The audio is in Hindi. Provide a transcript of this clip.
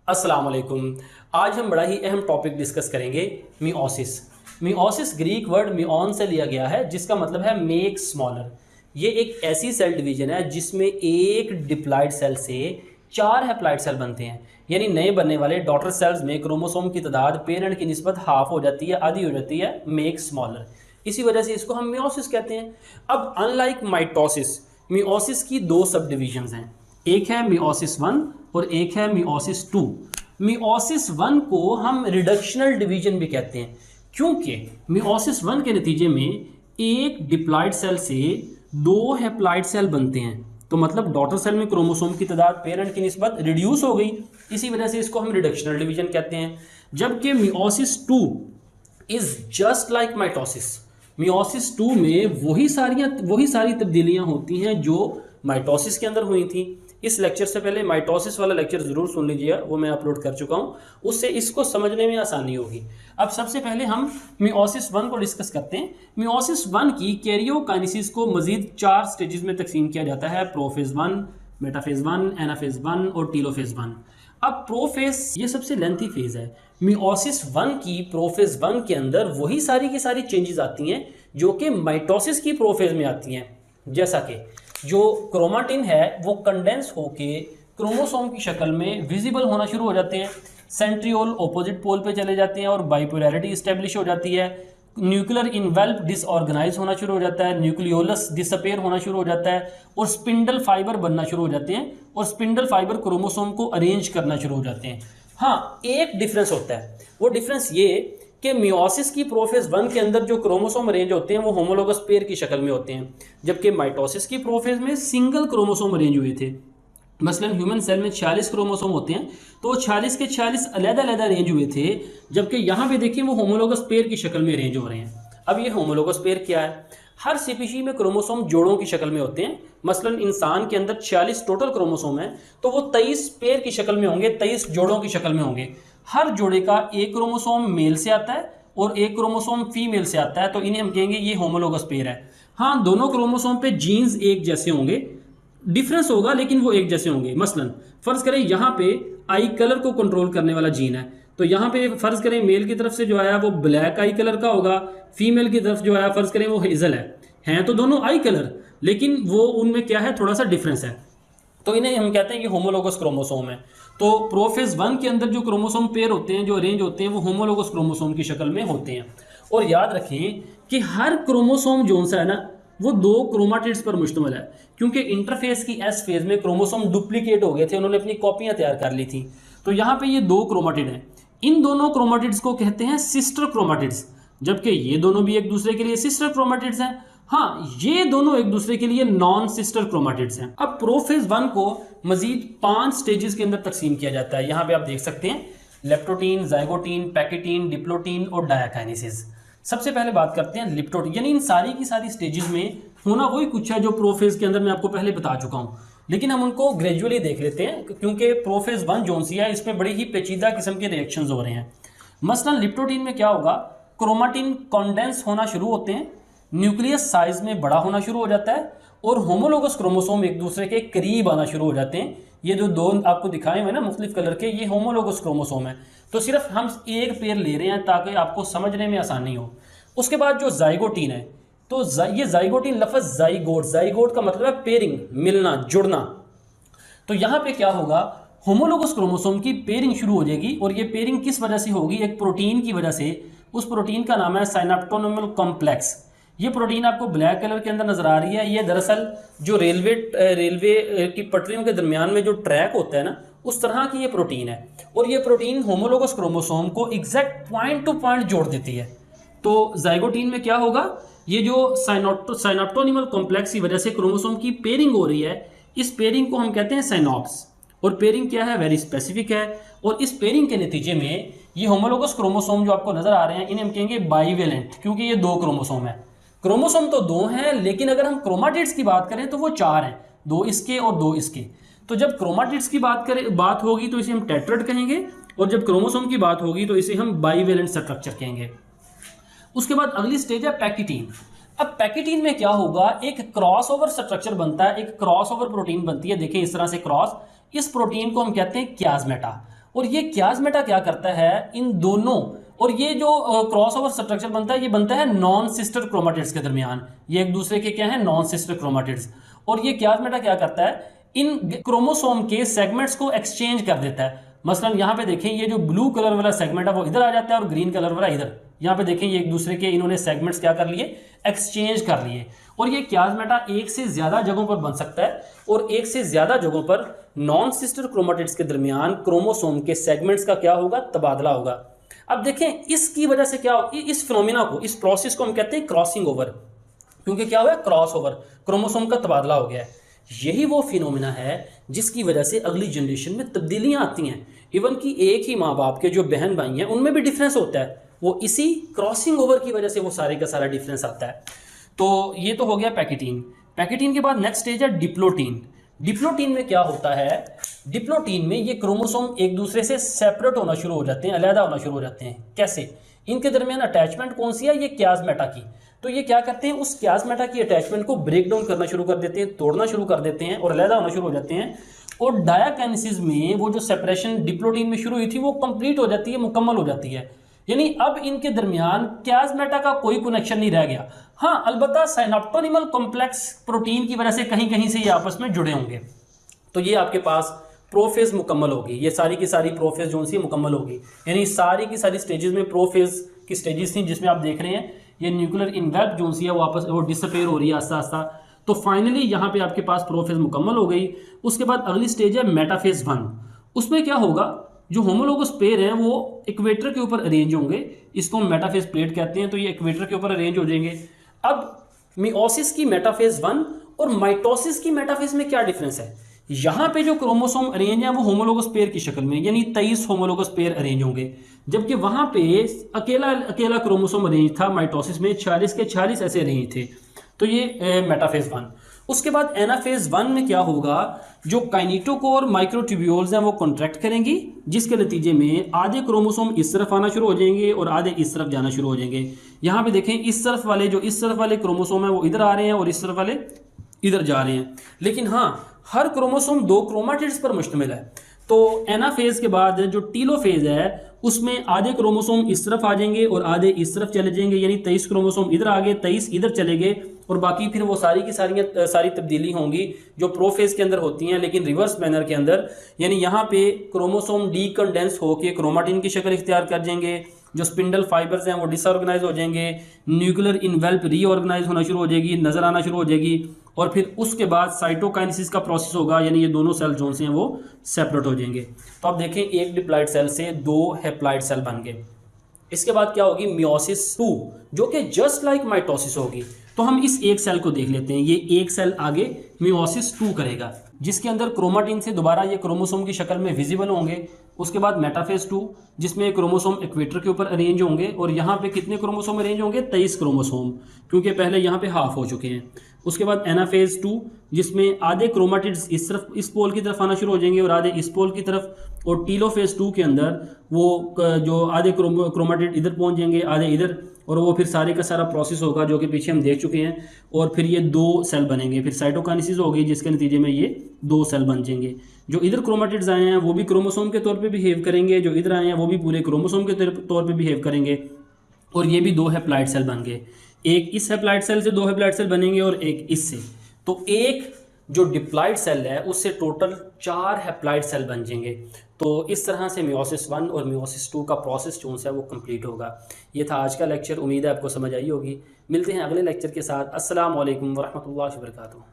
अस्सलाम वालेकुम। आज हम बड़ा ही अहम टॉपिक डिस्कस करेंगे, मियोसिस। मियोसिस ग्रीक वर्ड मियोन से लिया गया है, जिसका मतलब है मेक स्मॉलर। ये एक ऐसी सेल डिवीजन है जिसमें एक डिप्लॉइड सेल से 4 हैप्लॉइड सेल बनते हैं। यानी नए बनने वाले डॉटर सेल्स में क्रोमोसोम की तादाद पेरेंट की निस्बत हाफ हो जाती है, आधी हो जाती है, मेक स्मॉलर। इसी वजह से इसको हम मियोसिस कहते हैं। अब अनलाइक माइटोसिस, मियोसिस की 2 सब डिविजन्स हैं। एक है मियोसिस 1 और एक है मियोसिस 2। मियोसिस 1 को हम रिडक्शनल डिवीजन भी कहते हैं, क्योंकि मियोसिस 1 के नतीजे में एक डिप्लॉइड सेल से 2 हैप्लॉइड सेल बनते हैं। तो मतलब डॉटर सेल में क्रोमोसोम की तादाद पेरेंट की निस्बत रिड्यूस हो गई, इसी वजह से इसको हम रिडक्शनल डिवीजन कहते हैं। जबकि meiosis 2 is just like mitosis. Meiosis 2 में वही सारी तब्दीलियां होती हैं जो माइटोसिस के अंदर हुई थी। इस लेक्चर से पहले माइटोसिस वाला लेक्चर जरूर सुन लीजिएगा, वो मैं अपलोड कर चुका हूँ, उससे इसको समझने में आसानी होगी। अब सबसे पहले हम मियोसिस 1 को डिस्कस करते हैं। मियोसिस 1 की कैरियोकाइनेसिस को मजीद 4 स्टेजेस में तकसीम किया जाता है: प्रोफेज 1, मेटाफेज 1, एनाफेज 1 और टीलोफेज 1। अब प्रोफेज ये सबसे लेंथी फेज है। मियोसिस 1 की प्रोफेज 1 के अंदर वही सारी की सारी चेंजेस आती हैं जो कि माइटोसिस की प्रोफेज में आती हैं। जैसा कि जो क्रोमाटिन है वो कंडेंस होके क्रोमोसोम की शक्ल में विजिबल होना शुरू हो जाते हैं। सेंट्रियोल ऑपोजिट पोल पे चले जाते हैं और बाइपोलैरिटी इस्टेब्लिश हो जाती है। न्यूक्लियर इन्वेल्प डिसऑर्गेनाइज होना शुरू हो जाता है, न्यूक्लियोलस डिसअपेयर होना शुरू हो जाता है और स्पिंडल फाइबर बनना शुरू हो जाते हैं और स्पिंडल फाइबर क्रोमोसोम को अरेंज करना शुरू हो जाते हैं। हाँ, एक डिफरेंस होता है, वो डिफरेंस ये कि मियोसिस की प्रोफेज 1 के अंदर जो क्रोमोसोम अरेंज होते हैं वो होमोलोगस पेयर की शक्ल में होते हैं, जबकि माइटोसिस की प्रोफेज में सिंगल क्रोमोसोम अरेंज हुए थे। मसलन ह्यूमन सेल में 46 क्रोमोसोम होते हैं, तो वो 46 के 46 अलग-अलग अरेंज हुए थे, जबकि यहाँ पे देखिए वो होमोलोगस पेयर की शक्ल में अरेंज हो रहे हैं। अब ये होमोलोगस पेयर क्या है? हर स्पीशी में क्रोमोसोम जोड़ों की शक्ल में होते हैं। मसलन इंसान के अंदर 46 टोटल क्रोमोसोम है, तो वो 23 पेयर की शक्ल में होंगे, 23 जोड़ों की शक्ल में होंगे। हर जोड़े का एक क्रोमोसोम मेल से आता है और एक क्रोमोसोम फीमेल से आता है, तो इन्हें हम कहेंगे ये होमोलोगस पेयर है। हाँ, दोनों क्रोमोसोम पे जीन्स एक जैसे होंगे, डिफरेंस होगा लेकिन वो एक जैसे होंगे। मसलन फर्ज करें यहाँ पे आई कलर को कंट्रोल करने वाला जीन है, तो यहाँ पे फर्ज करें मेल की तरफ से जो आया वो ब्लैक आई कलर का होगा, फीमेल की तरफ जो आया फर्ज करें वो हेजल है। हैं तो दोनों आई कलर, लेकिन वो उनमें क्या है, थोड़ा सा डिफरेंस है, तो इन्हें हम कहते हैं कि होमोलोगस क्रोमोसोम है। तो प्रोफेज 1 के अंदर जो क्रोमोसोम पेयर होते हैं, जो अरेंज होते हैं, वो होमोलोगस क्रोमोसोम की शक्ल में होते हैं। और याद रखें कि हर क्रोमोसोम जो सा है ना, वो 2 क्रोमाटिड्स पर मुश्तमिल है, क्योंकि इंटरफेस की एस फेज में क्रोमोसोम डुप्लीकेट हो गए थे, उन्होंने अपनी कॉपियां तैयार कर ली थी। तो यहाँ पे ये 2 क्रोमाटिड हैं। इन दोनों क्रोमाटिड्स को कहते हैं सिस्टर क्रोमाटिड्स, जबकि ये दोनों भी एक दूसरे के लिए सिस्टर क्रोमाटिड्स हैं। हाँ, ये दोनों एक दूसरे के लिए नॉन सिस्टर क्रोमाटिड्स हैं। अब प्रोफेज 1 को मजीद 5 स्टेजेस के अंदर तकसीम किया जाता है। यहाँ पे आप देख सकते हैं लेप्टोटीन, जाइगोटीन, पैकेटीन, डिप्लोटीन और डायाकाइनेसिस। सबसे पहले बात करते हैं लिप्टोटीन, यानी इन सारी की सारी स्टेजेस में होना वही कुछ है जो प्रोफेज के अंदर मैं आपको पहले बता चुका हूँ, लेकिन हम उनको ग्रेजुअली देख लेते हैं, क्योंकि प्रोफेज 1 जोन सी है इसमें बड़ी ही पेचीदा किस्म के रिएक्शंस हो रहे हैं। मसलन लिप्टोटीन में क्या होगा, क्रोमाटिन कॉन्डेंस होना शुरू होते हैं, न्यूक्लियस साइज में बड़ा होना शुरू हो जाता है और होमोलोगस क्रोमोसोम एक दूसरे के करीब आना शुरू हो जाते हैं। ये जो 2 आपको दिखाए हुए ना मुख्तलिफ कलर के, ये होमोलोगस क्रोमोसोम है। तो सिर्फ हम एक पेयर ले रहे हैं ताकि आपको समझने में आसानी हो। उसके बाद जो जाइगोटीन है, तो ये जाइगोटीन लफ्ज़ जाइगोट का मतलब है पेयरिंग, मिलना, जुड़ना। तो यहाँ पे क्या होगा, होमोलोगस क्रोमोसोम की पेयरिंग शुरू हो जाएगी, और ये पेयरिंग किस वजह से होगी, एक प्रोटीन की वजह से। उस प्रोटीन का नाम है साइनेप्टोनोमल कॉम्प्लेक्स। ये प्रोटीन आपको ब्लैक कलर के अंदर नजर आ रही है। ये दरअसल जो रेलवे की पटरियों के दरमियान में जो ट्रैक होता है ना, उस तरह की ये प्रोटीन है, और ये प्रोटीन होमोलोगस क्रोमोसोम को एग्जैक्ट पॉइंट टू पॉइंट जोड़ देती है। तो जाइगोटीन में क्या होगा, ये जो साइनेप्टोनिमल कॉम्प्लेक्स की वजह से क्रोमोसोम की पेयरिंग हो रही है, इस पेयरिंग को हम कहते हैं साइनॉप्स। और पेयरिंग क्या है, वेरी स्पेसिफिक है, और इस पेयरिंग के नतीजे में ये होमोलोगस क्रोमोसोम जो आपको नजर आ रहे हैं, इन्हें हम कहेंगे बाइवेलेंट, क्योंकि ये 2 क्रोमोसोम है। क्रोमोसोम तो 2 हैं, लेकिन अगर हम क्रोमाटिड्स की बात करें तो वो 4 हैं, 2 इसके और 2 इसके। तो जब क्रोमाटिड्स की बात होगी तो इसे हम टेट्राड कहेंगे, और जब क्रोमोसोम की बात होगी तो इसे हम बाइवेलेंट स्ट्रक्चर कहेंगे। उसके बाद अगली स्टेज है पैकेटीन। अब पैकेटीन में क्या होगा, एक क्रॉसओवर स्ट्रक्चर बनता है, एक क्रॉसओवर प्रोटीन बनती है। देखिए इस तरह से क्रॉस, इस प्रोटीन को हम कहते हैं क्याजमेटा, और ये क्याज़मेटा क्या करता है, इन दोनों, और ये जो क्रॉस ओवर स्ट्रक्चर बनता है, ये बनता है नॉन सिस्टर क्रोमाटिड्स के दरमियान। ये एक दूसरे के क्या है, नॉन सिस्टर क्रोमाटिड्स। और ये क्याज़मेटा क्या करता है, इन क्रोमोसोम के सेगमेंट्स को एक्सचेंज कर देता है। मसलन यहाँ पे देखें, ये जो ब्लू कलर वाला सेगमेंट है वो इधर आ जाता है और ग्रीन कलर वाला इधर। यहाँ पे देखें, ये एक दूसरे के इन्होंने सेगमेंट्स क्या कर लिए, एक्सचेंज कर लिए। और ये क्याज़मेटा एक से ज्यादा जगहों पर बन सकता है, और एक से ज्यादा जगहों पर नॉन सिस्टर क्रोमाटिड्स के दरमियान क्रोमोसोम के सेगमेंट्स का क्या होगा, तबादला होगा। अब देखें, इसकी वजह से क्या, इस फिनोमिना को, इस प्रोसेस को हम कहते हैं क्रॉसिंग ओवर, क्योंकि क्या हुआ है, क्रॉस ओवर, क्रोमोसोम का तबादला हो गया है। यही वो फिनोमिना है जिसकी वजह से अगली जनरेशन में तब्दीलियां आती हैं। इवन कि एक ही माँ बाप के जो बहन भाई हैं उनमें भी डिफरेंस होता है, वो इसी क्रॉसिंग ओवर की वजह से वो सारे का सारा डिफरेंस आता है। तो ये तो हो गया पैकिटीन। पैकिटीन के बाद नेक्स्ट स्टेज है डिप्लोटीन। डिप्लोटीन में क्या होता है, डिप्लोटीन में ये क्रोमोसोम एक दूसरे से सेपरेट होना शुरू हो जाते हैं, अलग होना शुरू हो जाते हैं। कैसे, इनके दरमियान अटैचमेंट कौन सी है, ये क्याज़मेटा की। तो ये क्या करते हैं, उस क्याज़मेटा की अटैचमेंट को ब्रेक डाउन करना शुरू कर देते हैं, तोड़ना शुरू कर देते हैं और अलग होना शुरू हो जाते हैं। और डायाकाइनेसिस में वो जो सेपरेशन डिप्लोटीन में शुरू हुई थी वो कंप्लीट हो जाती है, मुकम्मल हो जाती है। यानी अब इनके दरमियान क्याज़मेटा का कोई कनेक्शन नहीं रह गया। हाँ, अलबत्ता साइनैप्टोनिमल कॉम्प्लेक्स प्रोटीन की वजह से कहीं कहीं से ये आपस में जुड़े होंगे। तो ये आपके पास प्रोफेज मुकम्मल होगी, ये सारी की सारी प्रोफेज जो सी मुकम्मल होगी। यानी सारी की सारी स्टेजेस में प्रोफेज की स्टेजेस थी, जिसमें आप देख रहे हैं ये न्यूक्लियर इनवेल्प जो सी है वापस वो डिसअपेयर हो रही है आस्ता आस्ता। तो फाइनली यहाँ पे आपके पास प्रोफेज मुकम्मल हो गई। उसके बाद अगली स्टेज है मेटाफेज 1। उसमें क्या होगा, जो होमोलोगस पेयर हैं वो इक्वेटर के ऊपर अरेंज होंगे, इसको हम मेटाफेज प्लेट कहते हैं। तो ये इक्वेटर के ऊपर अरेंज हो जाएंगे। अब मियोसिस की मेटाफेज 1 और माइटोसिस की मेटाफेज में क्या डिफरेंस है, यहाँ पे जो क्रोमोसोम अरेंज है वो होमोलोगस पेयर की शक्ल में, यानी 23 होमोलोगस पेयर अरेंज होंगे, जबकि वहां पे अकेला अकेला क्रोमोसोम अरेंज था। माइटोसिस में 46 के 46 ऐसे अरेंज थे। तो ये मेटाफेज 1। उसके बाद एनाफेज 1 में क्या होगा, जो काइनेटोकोर माइक्रोट्यूब्यूल्स हैं वो कॉन्ट्रैक्ट करेंगी, जिसके नतीजे में आधे क्रोमोसोम इस तरफ आना शुरू हो जाएंगे और आधे इस तरफ जाना शुरू हो जाएंगे। यहाँ पे देखें, इस तरफ वाले जो इस तरफ वाले क्रोमोसोम है वो इधर आ रहे हैं और इस तरफ वाले इधर जा रहे हैं। लेकिन हाँ, हर क्रोमोसोम 2 क्रोमाटिड्स पर मुश्तमिल है। तो एनाफेज के बाद जो टीलोफेज है उसमें आधे क्रोमोसोम इस तरफ आ जाएंगे और आधे इस तरफ चले जाएंगे, यानी 23 क्रोमोसोम इधर आ गए, 23 इधर चले गए, और बाकी फिर वो सारी की सारी तब्दीली होंगी जो प्रोफेज के अंदर होती हैं, लेकिन रिवर्स मैनर के अंदर। यानी यहाँ पे क्रोमोसोम डीकंडेंस होकर क्रोमाटिन की शक्ल इख्तियार कर जाएंगे, जो स्पिंडल फाइबर्स हैं वो डिसऑर्गेनाइज हो जाएंगे, न्यूक्लियर इनवेल्प रीऑर्गेनाइज होना शुरू हो जाएगी, नजर आना शुरू हो जाएगी, और फिर उसके बाद साइटोकाइनेसिस का प्रोसेस होगा, यानी ये दोनों सेल जो हैं वो सेपरेट हो जाएंगे। तो आप देखें, एक डिप्लॉइड सेल से 2 हैप्लॉइड सेल बन गए। इसके बाद क्या होगी, मियोसिस 2, जो कि जस्ट लाइक माइटोसिस होगी। तो हम इस एक सेल को देख लेते हैं। ये एक सेल आगे मियोसिस 2 करेगा, जिसके अंदर क्रोमाटिन से दोबारा ये क्रोमोसोम की शक्ल में विजिबल होंगे। उसके बाद मेटाफेज 2, जिसमें क्रोमोसोम इक्वेटर के ऊपर अरेंज होंगे, और यहाँ पे कितने क्रोमोसोम अरेंज होंगे, 23 क्रोमोसोम, क्योंकि पहले यहाँ पे हाफ हो चुके हैं। उसके बाद एनाफेज 2, जिसमें आधे क्रोमाटिड्स इस तरफ इस पोल की तरफ आना शुरू हो जाएंगे और आधे इस पोल की तरफ। और टीलोफेज 2 के अंदर वो जो आधे क्रोमाटिड इधर पहुंच जाएंगे, आधे इधर, और वो फिर सारे का सारा प्रोसेस होगा जो कि पीछे हम देख चुके हैं। और फिर ये 2 सेल बनेंगे, फिर साइटोकाइनेसिस होगी, जिसके नतीजे में ये 2 सेल बन जाएंगे। जो इधर क्रोमाटिड्स आए हैं वो भी क्रोमोसोम के तौर पे बिहेव करेंगे, जो इधर आए हैं वो भी पूरे क्रोमोसोम के तौर पे बिहेव करेंगे, और ये भी 2 हैप्लॉइड सेल बन गए। एक इस हैप्लॉइड सेल से 2 हैप्लॉइड सेल बनेंगे और एक इससे। तो एक जो डिप्लॉइड सेल है उससे टोटल 4 हैप्लॉइड सेल बन जाएंगे। तो इस तरह से मियोसिस 1 और मियोसिस 2 का प्रोसेस जो है वो कंप्लीट होगा। ये था आज का लेक्चर, उम्मीद है आपको समझ आई होगी। मिलते हैं अगले लेक्चर के साथ। अस्सलाम वालेकुम वरहमतुल्लाहि वबरकातुहू।